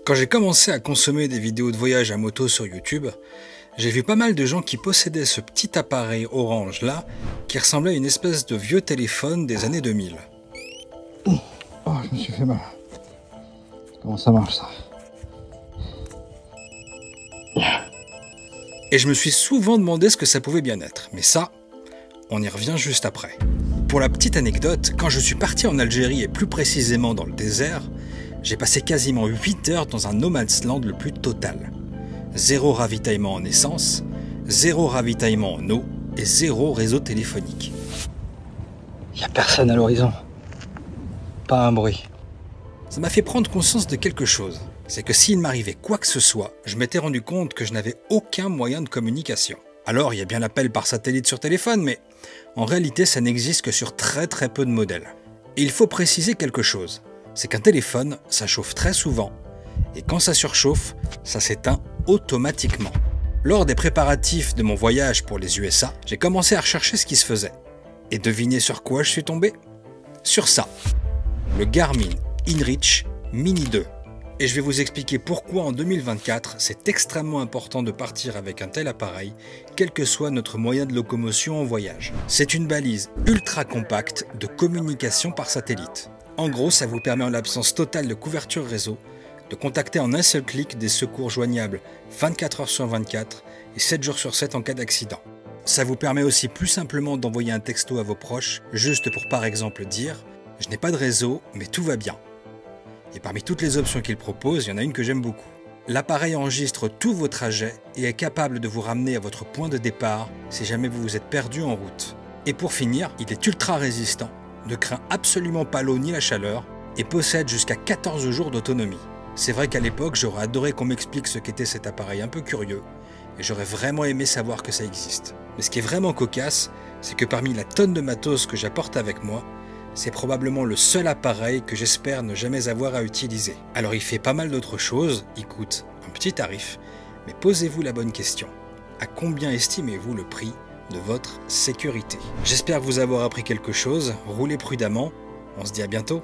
Quand j'ai commencé à consommer des vidéos de voyage à moto sur YouTube, j'ai vu pas mal de gens qui possédaient ce petit appareil orange là, qui ressemblait à une espèce de vieux téléphone des années 2000. Oh, je me suis fait mal. Comment ça marche ça? Et je me suis souvent demandé ce que ça pouvait bien être, mais ça, on y revient juste après. Pour la petite anecdote, quand je suis parti en Algérie et plus précisément dans le désert, j'ai passé quasiment 8 heures dans un no man's land le plus total. Zéro ravitaillement en essence, zéro ravitaillement en eau et zéro réseau téléphonique. Il n'y a personne à l'horizon. Pas un bruit. Ça m'a fait prendre conscience de quelque chose. C'est que s'il m'arrivait quoi que ce soit, je m'étais rendu compte que je n'avais aucun moyen de communication. Alors, il y a bien l'appel par satellite sur téléphone, mais en réalité, ça n'existe que sur très peu de modèles. Et il faut préciser quelque chose. C'est qu'un téléphone, ça chauffe très souvent, et quand ça surchauffe, ça s'éteint automatiquement. Lors des préparatifs de mon voyage pour les USA, j'ai commencé à rechercher ce qui se faisait. Et devinez sur quoi je suis tombé? Sur ça, le Garmin InReach Mini 2. Et je vais vous expliquer pourquoi en 2024, c'est extrêmement important de partir avec un tel appareil, quel que soit notre moyen de locomotion en voyage. C'est une balise ultra compacte de communication par satellite. En gros, ça vous permet en l'absence totale de couverture réseau, de contacter en un seul clic des secours joignables 24 heures sur 24 et 7 jours sur 7 en cas d'accident. Ça vous permet aussi plus simplement d'envoyer un texto à vos proches, juste pour par exemple dire « Je n'ai pas de réseau, mais tout va bien ». Et parmi toutes les options qu'il propose, il y en a une que j'aime beaucoup. L'appareil enregistre tous vos trajets et est capable de vous ramener à votre point de départ si jamais vous vous êtes perdu en route. Et pour finir, il est ultra résistant, ne craint absolument pas l'eau ni la chaleur et possède jusqu'à 14 jours d'autonomie. C'est vrai qu'à l'époque, j'aurais adoré qu'on m'explique ce qu'était cet appareil un peu curieux et j'aurais vraiment aimé savoir que ça existe. Mais ce qui est vraiment cocasse, c'est que parmi la tonne de matos que j'apporte avec moi, c'est probablement le seul appareil que j'espère ne jamais avoir à utiliser. Alors il fait pas mal d'autres choses, il coûte un petit tarif, mais posez-vous la bonne question. À combien estimez-vous le prix de votre sécurité? J'espère vous avoir appris quelque chose, roulez prudemment, on se dit à bientôt.